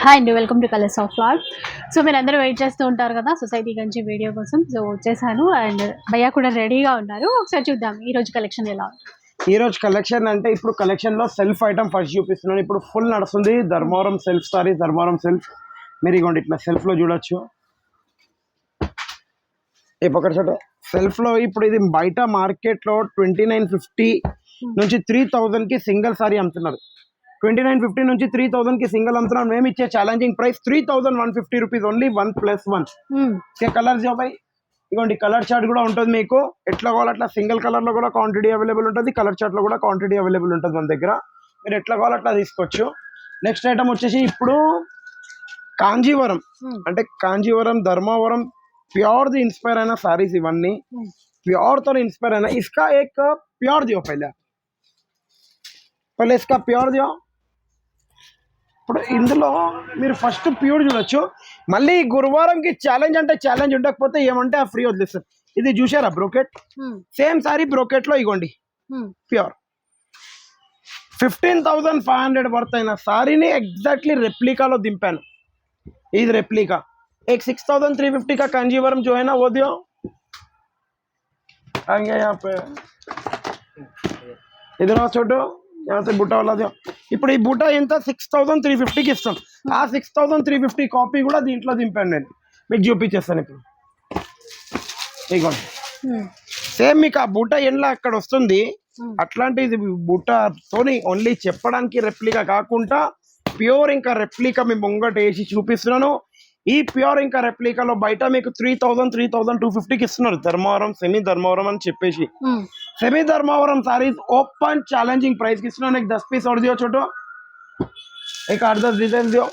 Hi అండి, welcome to colours of flower. So మీరందరూ wait చేస్తూ ఉంటారు కదా సొసైటీ నుంచి వీడియో కోసం. సో వచ్చేసాను అండ్ భయ్యా కూడా రెడీగా ఉన్నారు. ఒకసారి చూద్దాం ఈ రోజు కలెక్షన్ ఎలా ఉంది. ఈ రోజు కలెక్షన్ అంటే ఇప్పుడు కలెక్షన్ లో సెల్ఫ్ ఐటమ్ ఫస్ట్ చూపిస్తున్నాను. ఇప్పుడు ఫుల్ నడుస్తుంది ధర్మవరం సెల్ఫ్ సారీస్, ధర్మవరం సెల్ఫ్. మీరు ఇగోండి ఇట్లా సెల్ఫ్ లో చూడొచ్చు. ఇప్పుడు సెల్ఫ్ లో ఇప్పుడు ఇది బయట మార్కెట్ లో 2950 నుంచి 3000 కి సింగిల్ సారీ అమ్ముతున్నారు. 2950 నుంచి 3000 కి సింగిల్ అమ్ముతున్నారు. మేము ఇచ్చే challenging price 3150 rupees only 1+1. Colour job ఇగోండి కలర్ చార్ట్ కూడా ఉంటుంది. మీకు ఎట్లా కావాలి అట్లా సింగిల్ కలర్ లో కూడా క్వాంటిటీ అవైలబుల్ ఉంటుంది, కలర్ చార్ట్ లో కూడా క్వాంటిటీ అవైలబుల్ ఉంటుంది మన దగ్గర. మీరు ఎట్లా కావాలి అట్లా తీసుకోవచ్చు. నెక్స్ట్ ఐటమ్ వచ్చేసి ఇప్పుడు కాంజీవరం, అంటే కాంజీవరం ధర్మవరం प्योर दी इंस्पायर है ना सारी इवన్నీ प्योर तो इंस्पायर है ना. इसका एक प्योर दियो पहले इसका प्योर दियो. ఇప్పుడు ఇందులో మీరు ఫస్ట్ ప్యూర్ చూడొచ్చు. మళ్ళీ గురువారంకి ఛాలెంజ్ అంటే ఛాలెంజ్ ఉండకపోతే ఏమంటే ఆ ఫ్రీ వదిలేస్తారు. ఇది చూసారా బ్రోకెట్, సేమ్ సారీ బ్రోకెట్ లో ఇగోండి ప్యూర్ 15,500 వర్త్ అయిన సారీని ఎగ్జాక్ట్లీ రెప్లికాలో దింపాను. ఇది రెప్లికా. एक 6,350 का कांजीवरम जो है ना वो दियो. आएंगे यहाँ पे इधर आओ छोटो, यहाँ से बूटा वाला दियो. ఇప్పుడు ఈ బూటా ఎంత 6,350కి ఇస్తాం. ఆ 6,350 కాపీ కూడా దీంట్లో దింపాను నేను. మీకు చూపించేస్తాను ఇప్పుడు. ఇగోండి సేమ్ మీకు ఆ బూటా ఎండ్లా అక్కడ వస్తుంది. అట్లాంటి ఇది బూటాతోని ఓన్లీ చెప్పడానికి రెప్లికా కాకుండా ప్యూర్ ఇంకా రెప్లికా మీ ముంగట వేసి చూపిస్తున్నాను. ఈ ప్యూర్ ఇంకా రెప్లికాలో బయట మీకు 3,250కి ఇస్తున్నారు. ధర్మవరం సెమీ ధర్మవరం అని చెప్పేసి semi Dharmavaram saris open challenging price కి ఇస్తున్నాను. एक 10 पीस और दियो छोटो, एक 8-10 डिजाइन दियो.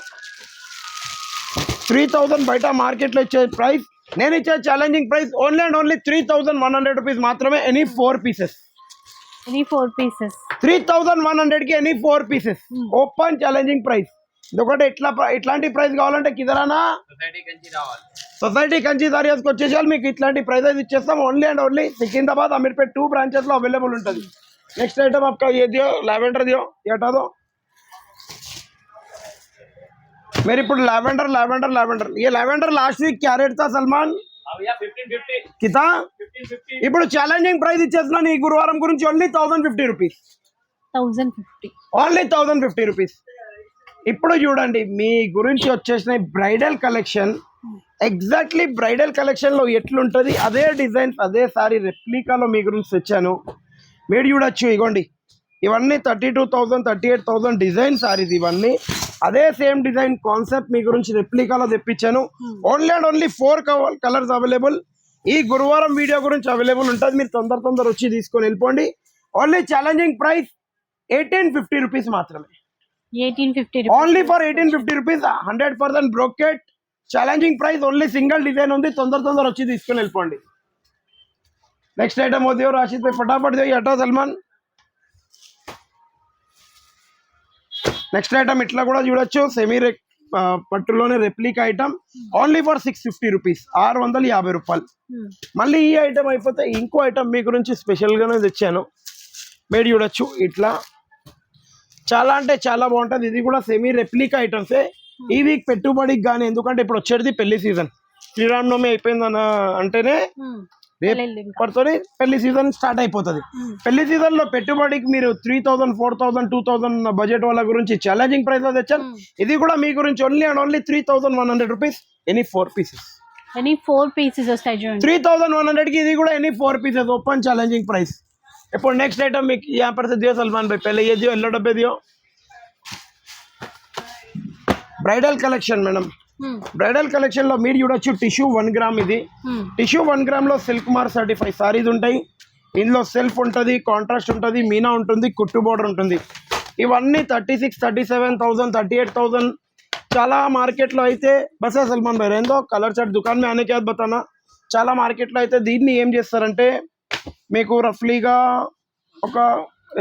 3,000 బయట మార్కెట్ లో ఇచ్చే ప్రైస్, నేను ఇచ్చే challenging price only and only 3,100 rupees మాత్రమే. ఎనీ 4 పీసెస్, 3,100 కి any 4 pieces open challenging price. ఒకటి ఇట్లాంటి ప్రైస్ కావాలంటే కిదరానా సొసైటీ కంచి సారీస్కి వచ్చేసారి మీకు ఇట్లాంటి ప్రైజెస్ ఇచ్చేస్తాం. Only and only Secunderabad, Ameerpet 2 branches లో అవైలబుల్ ఉంటుంది. నెక్స్ట్ ఐటమ్ आपका ये दियो, लैवेंडर दियो, ये हटा दो. मेरे ఇప్పుడు लैवेंडर लैवेंडर लैवेंडर ये लैवेंडर लास्ट वीक क्या रेट था सलमान? 1550 कितना? ఇప్పుడు ఛాలెంజింగ్ ప్రైస్ ఇచ్చేస్తున్నాను ఈ గురువారం గురించి. Only 1,050 rupees, 1050 only 1,050 rupees. ఇప్పుడు చూడండి మీ గురించి వచ్చేసిన bridal collection. Exactly bridal collection లో ఎట్లుంటది అదే డిజైన్స్ అదే సారీ రెప్లికాలో మీ గురించి తెచ్చాను. మీరు చూడొచ్చు ఇగోండి ఇవన్నీ 32,000 38,000 డిజైన్ సారీస్. ఇవన్నీ అదే సేమ్ డిజైన్ కాన్సెప్ట్ మీ గురించి రెప్లికాలో తెప్పించాను. Only and only 4 colours available ఈ గురువారం వీడియో గురించి అవైలబుల్ ఉంటుంది. మీరు తొందర వచ్చి తీసుకొని వెళ్ళిపోండి. ఓన్లీ ఛాలెంజింగ్ ప్రైస్ 1850 రూపీస్ మాత్రమే. 1850 only for 1850 rupees. 100% brocade challenging price. Only single design ఉంది. తొందర వచ్చి తీసుకొని వెళ్ళిపోండి. నెక్స్ట్ ఐటమ్ వద్దు రాషిద్ భాయ్, ఫటాఫట్ దో హటో సల్మాన్. నెక్స్ట్ ఐటమ్ ఇట్లా కూడా చూడొచ్చు. సెమీ పట్టులోనే replica item only for 650 rupees, 650 రూపాయలు. మళ్ళీ ఈ ఐటమ్ అయిపోతే ఇంకో ఐటమ్ మీ గురించి స్పెషల్ గానే తెచ్చాను. మీరు చూడొచ్చు ఇట్లా చాలా అంటే చాలా బాగుంటుంది. ఇది కూడా సెమీ రెప్లికా ఐటమ్సే. ఈ వీక్ పెట్టుబడికి కానీ, ఎందుకంటే ఇప్పుడు వచ్చేది పెళ్లి సీజన్, శ్రీరామనవమి అయిపోయిందన్న అంటేనే రేపటితోనే పెళ్లి సీజన్ స్టార్ట్ అయిపోతుంది. పెళ్లి సీజన్ లో పెట్టుబడికి మీరు 3,000 4,000 2,000 బడ్జెట్ వాళ్ళ గురించి ఛాలెంజింగ్ ప్రైస్ లో తెచ్చాను. ఇది కూడా మీ గురించి only and only 3,100 rupees. Any 4 pieces, any 4 pieces వస్తాయి చూడండి. 3,100 కి ఇది కూడా ఎనీ 4 పీసెస్ ఓపెన్ ఛాలెంజింग ప్రైस. ఇప్పుడు నెక్స్ట్ ఐటమ్ మీకు यहाँ पर से दियो सलमान भाई, पहले ये दियो येलो डब्बे दियो. Bridal collection madam, bridal collection లో మీరు చూడొచ్చు టిష్యూ 1 గ్రామ్. ఇది టిష్యూ 1 గ్రామ్ లో సిల్క్ మార్ సర్టిఫైడ్ సారీస్ ఉంటాయి. ఇందులో సెల్ఫ్ ఉంటుంది, కాంట్రాస్ట్ ఉంటుంది, మీనా ఉంటుంది, కుట్టు బోర్డర్ ఉంటుంది. ఇవన్నీ 36,000 37,000 38,000 చాలా మార్కెట్లో అయితే. బస్ సల్మాన్ భాయ్ ఏందో కలర్ చార్ట్ దుకాన్ మే ఆనే కే బాద్ బతానా. చాలా మార్కెట్లో అయితే దీన్ని ఏం చేస్తారంటే మీకు రఫ్లీగా ఒక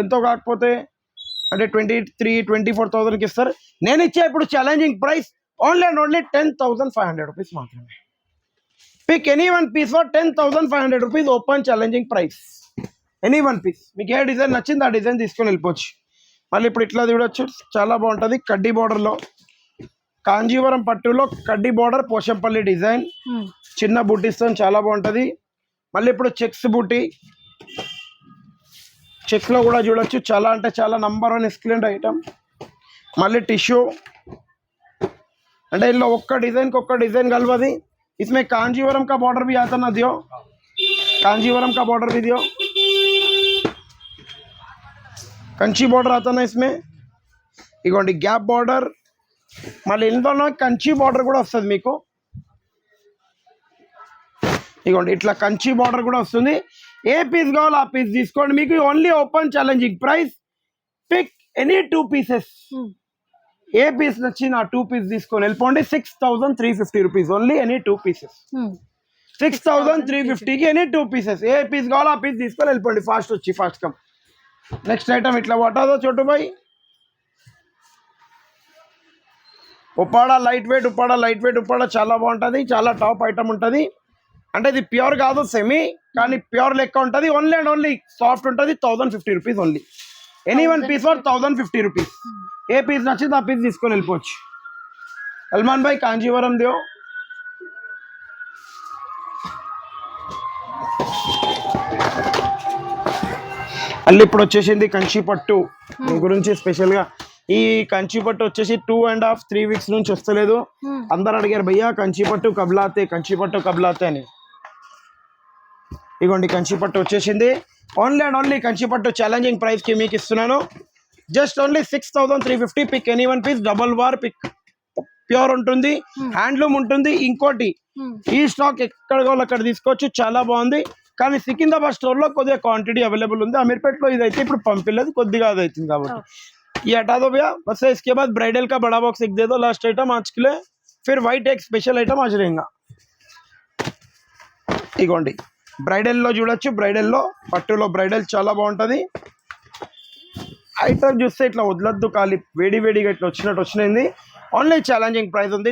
ఎంతో కాకపోతే అంటే 23,000-24,000కి ఇస్తారు. నేను ఇచ్చే ఇప్పుడు challenging price only and only 10,500 rupees మాత్రమే. Pick any 1 piece for 10,500 rupees open challenging price. Any 1 piece మీకు ఏ డిజైన్ నచ్చింది ఆ డిజైన్ తీసుకొని వెళ్ళిపోవచ్చు. మళ్ళీ ఇప్పుడు ఇట్లా చూడొచ్చు చాలా బాగుంటుంది. కడ్డీ బార్డర్లో కాంజీవరం పట్టులో కడ్డీ బార్డర్ పోషంపల్లి డిజైన్ చిన్న బూటీస్తో చాలా బాగుంటుంది. మళ్ళీ ఇప్పుడు చెక్స్ బూటీ, చెక్స్లో కూడా చూడొచ్చు, చాలా అంటే చాలా నంబర్ 1 ఎక్సలెంట్ ఐటమ్. మళ్ళీ టిష్యూ అంటే ఇందులో ఒక్క డిజైన్ కలవది. इसमें कांजीवरम का बॉर्डर भी आता ना दियो, कांजीवरम का बॉर्डर भी दियो, कंची बॉर्डर आता ना इसमें. ఇగోండి గ్యాప్ బార్డర్, మళ్ళీ ఇందులో కంచి బార్డర్ కూడా వస్తుంది మీకు. ఇగోండి ఇట్లా కంచి బార్డర్ కూడా వస్తుంది. ఏ పీస్ కావాలో ఆ పీస్ తీసుకోండి. మీకు only open challenging price, pick any 2 pieces. ఏ పీస్ నచ్చింది ఆ 2 పీస్ తీసుకొని వెళ్ళిపోండి. 6350 రూపీస్ ఓన్లీ ఎనీ 2 పీసెస్. 6350కి ఎనీ 2 పీసెస్. ఏ పీస్ కావాలో ఆ పీస్ తీసుకొని వెళ్ళిపోండి. Fast come. నెక్స్ట్ ఐటమ్ ఇట్లా పట్టాదో చోటు బాయ్, ఉప్పాడ లైట్ వెయిట్ ఉప్పాడ చాలా బాగుంటుంది. చాలా టాప్ ఐటమ్ ఉంటుంది. అంటే ఇది ప్యూర్ కాదు, సెమీ, కానీ ప్యూర్ లెక్క ఉంటుంది. ఓన్లీ అండ్ ఓన్లీ సాఫ్ట్ ఉంటుంది. 1050 rupees only. Any 1 piece for 1050 rupees. ఏ పీస్ నచ్చింది ఆ పీస్ తీసుకొని వెళ్ళిపోవచ్చు. సల్మాన్ భాయ్ కాంజీవరం దేవ్. మళ్ళీ ఇప్పుడు వచ్చేసింది కంచి పట్టు. దీని గురించి స్పెషల్గా ఈ కంచి పట్టు వచ్చేసి 2.5-3 వీక్స్ నుంచి వస్తలేదు. అందరు అడిగారు భయ్యా కంచి పట్టు కబ్లాతే అని. ఇగోండి కంచి పట్టు వచ్చేసింది. ఓన్లీ అండ్ ఓన్లీ కంచి పట్టు ఛాలెంజింగ్ ప్రైస్కి మీకు ఇస్తున్నాను. Just only 6350. Pick any 1 piece. Double వార్ పిక్, ప్యూర్ ఉంటుంది, హ్యాండ్లూమ్ ఉంటుంది. ఇంకోటి ఈ స్టాక్ ఎక్కడ కావాలో అక్కడ తీసుకోవచ్చు. చాలా బాగుంది. కానీ సికింద్రాబాద్ స్టోర్లో కొద్దిగా క్వాంటిటీ అవైలబుల్ ఉంది. అమీర్పేటలో ఇదైతే ఇప్పుడు పంపిలేదు, కొద్దిగా అది అవుతుంది కాబట్టి ये हटा दो भैया. बस इसके बाद ब्राइडल का बड़ा बॉक्स एक दे दो लास्ट आइटम आज के लिए. फिर वाइट एक स्पेशल आइटम आज रहेगा. ఇగోండి బ్రైడల్లో చూడొచ్చు. బ్రైడల్లో పట్టులో బ్రైడల్ చాలా బాగుంటుంది. ఐటమ్ చూస్తే ఇట్లా వదలద్దు, ఖాళీ వేడిగా ఇట్లా వచ్చింది. ఓన్లీ ఛాలెంజింగ్ ప్రైస్ ఉంది.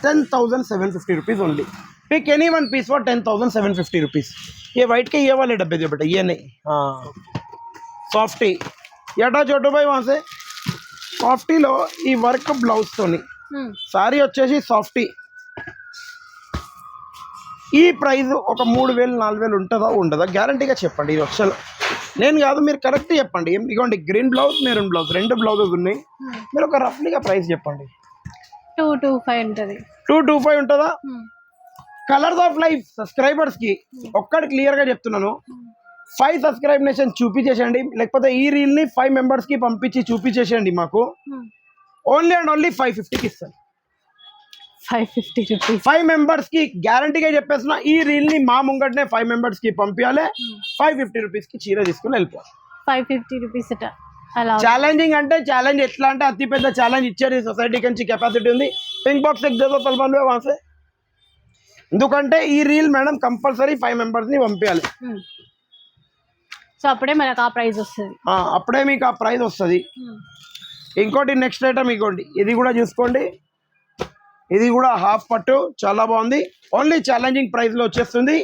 10,750 rupees only. Pick any 1 piece for 10,750 rupees. ये वाइट के ये वाले डब्बे दिए बेटा, ये नहीं. हाँ सॉफ्टी एटा छोटू भाई वहाँ से సాఫ్టీలో ఈ వర్క్ బ్లౌజ్ తోని సారీ వచ్చేసి సాఫ్టీ. ఈ ప్రైస్ ఒక 3,000-4,000 ఉంటుందా ఉండదా గ్యారంటీగా చెప్పండి. ఇది అసలు నేను కాదు, మీరు కరెక్ట్ చెప్పండి. ఇదిగోండి green blouse maroon blouse 2 blouses ఉన్నాయి. మీరు ఒక రఫ్లీగా ప్రైస్ చెప్పండి. 225 ఉంటుంది. 225 ఉంటుందా? కలర్స్ ఆఫ్ లైఫ్ సబ్స్క్రైబర్స్ కి ఒక్కటి క్లియర్ గా చెప్తున్నాను. 5 సబ్స్క్రైబ్ చూపించేసండి, లేకపోతే ఈ రీల్ ని 5 మెంబర్స్ కి పంపించి చూపించేసండి. మాకు ఓన్లీ అండ్ ఓన్లీ 550కి ఇస్తాను. 550 రూపీస్ 5 మెంబర్స్ కి గ్యారంటీగా చెప్పేస్తున్నా. ఈ రీల్ ని మా ముంగటనే 5 మెంబర్స్ కి పంపించాలి. 550 రూపీస్ కి చీర తీసుకుని వెళ్ళిపోవాలి. 550 రూపీస్ అలా. ఛాలెంజింగ్ అంటే ఛాలెంజ్ ఎట్లా అంటే అతి పెద్ద ఛాలెంజ్ ఇచ్చారు సొసైటీ నుంచి. కెపాసిటీ ఉంది. పింక్ బాక్స్ ఎక్ దేదో సల్మాన్ భాయ్ వహాసే. ఎందుకంటే ఈ రీల్ మేడం కంపల్సరీ 5 మెంబర్స్ ని పంపించాలి. సో అప్పుడే మనకు ఆ ప్రైస్ వస్తుంది. అప్పుడే మీకు ఆ ప్రైస్ వస్తుంది. ఇంకోటి నెక్స్ట్ ఐటమ్ ఇగోండి, ఇది కూడా చూసుకోండి. ఇది కూడా హాఫ్ పట్టు చాలా బాగుంది. ఓన్లీ ఛాలెంజింగ్ ప్రైస్ లో వచ్చేస్తుంది.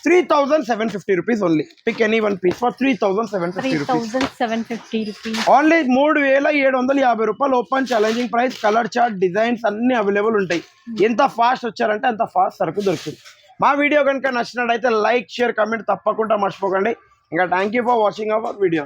3,750 rupees only. Pick any 1 piece for 3,750 rupees. Only 3,750 రూపాయలు. Open challenging price. Colour chart designs అన్ని అవైలబుల్ ఉంటాయి. ఎంత ఫాస్ట్ వచ్చారంటే అంత ఫాస్ట్ సరుకు దొరుకుతుంది. మా వీడియో కనుక నచ్చినట్టయితే లైక్ షేర్ కామెంట్ తప్పకుండా మర్చిపోకండి. ఇంకా thank you for watching our video.